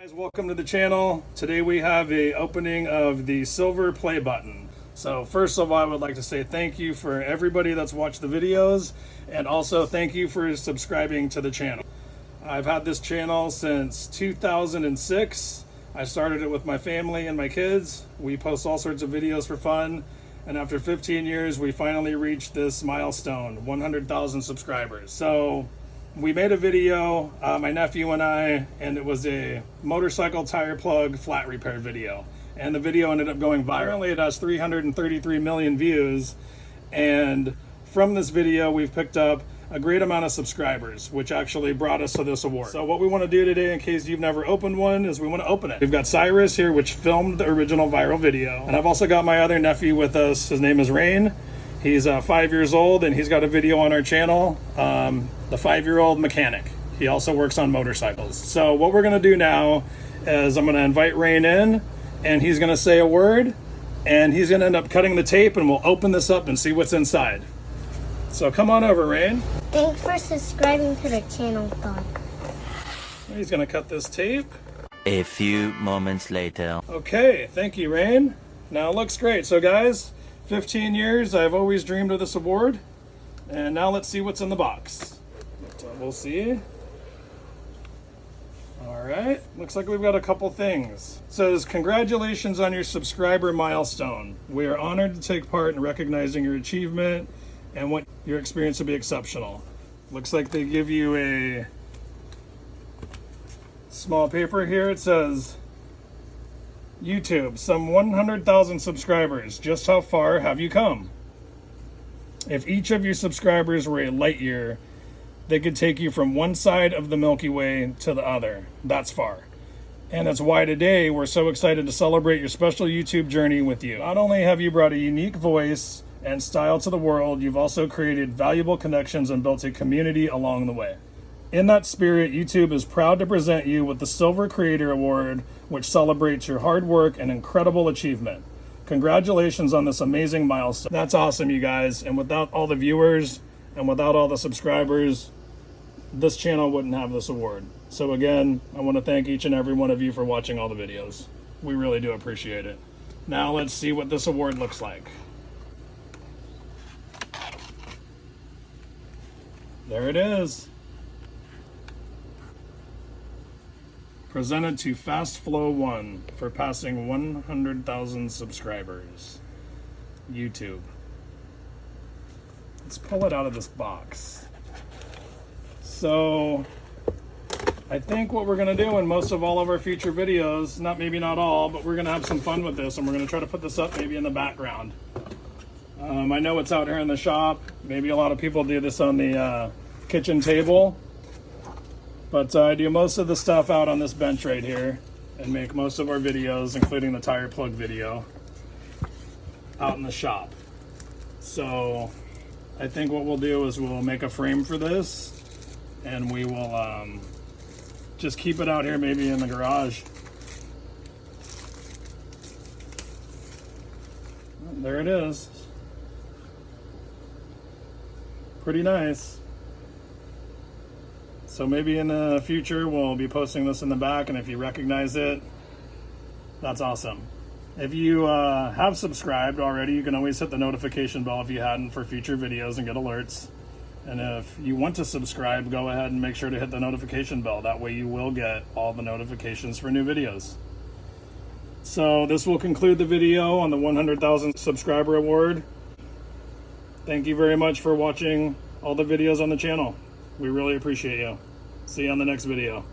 Guys, welcome to the channel. Today we have a opening of the silver play button. So first of all, I would like to say thank you for everybody that's watched the videos, and also thank you for subscribing to the channel. I've had this channel since 2006. I started it with my family and my kids. We post all sorts of videos for fun, and after 15 years we finally reached this milestone, 100,000 subscribers. So we made a video, my nephew and I, and it was a motorcycle tire plug flat repair video. And the video ended up going viral. It has 333 million views. And from this video, we've picked up a great amount of subscribers, which actually brought us to this award. So what we want to do today, in case you've never opened one, is we want to open it. We've got Cyrus here, which filmed the original viral video. And I've also got my other nephew with us. His name is Rain. He's 5 years old, and he's got a video on our channel, the 5-year-old mechanic. He also works on motorcycles. So what we're gonna do now is I'm gonna invite Rain in, and he's gonna say a word, and he's gonna end up cutting the tape, and we'll open this up and see what's inside. So come on over, Rain. Thanks for subscribing to the channel, Don. He's gonna cut this tape. A few moments later. Okay, thank you, Rain. Now it looks great. So guys, 15 years, I've always dreamed of this award, and now let's see what's in the box. We'll see. All right, looks like we've got a couple things. It says, congratulations on your subscriber milestone. We are honored to take part in recognizing your achievement and want your experience to be exceptional. Looks like they give you a small paper here. It says, YouTube, some 100,000 subscribers. Just how far have you come? If each of your subscribers were a light year, they could take you from one side of the Milky Way to the other. That's far. And that's why today we're so excited to celebrate your special YouTube journey with you. Not only have you brought a unique voice and style to the world, you've also created valuable connections and built a community along the way. In that spirit, YouTube is proud to present you with the Silver Creator Award, which celebrates your hard work and incredible achievement. Congratulations on this amazing milestone. That's awesome, you guys. And without all the viewers and without all the subscribers, this channel wouldn't have this award. So again, I want to thank each and every one of you for watching all the videos. We really do appreciate it. Now let's see what this award looks like. There it is. Presented to Fast Flow 1 for passing 100,000 subscribers. YouTube. Let's pull it out of this box. So I think what we're going to do in most of all of our future videos, maybe not all, but we're going to have some fun with this, and we're going to try to put this up maybe in the background. I know it's out here in the shop. Maybe a lot of people do this on the kitchen table. But I do most of the stuff out on this bench right here and make most of our videos, including the tire plug video, out in the shop. So I think what we'll do is we'll make a frame for this, and we will just keep it out here maybe in the garage. There it is. Pretty nice. So maybe in the future we'll be posting this in the back, and if you recognize it, that's awesome. If you have subscribed already, you can always hit the notification bell if you hadn't for future videos and get alerts. And if you want to subscribe, go ahead and make sure to hit the notification bell. That way you will get all the notifications for new videos. So this will conclude the video on the 100,000 subscriber award. Thank you very much for watching all the videos on the channel. We really appreciate you. See you on the next video.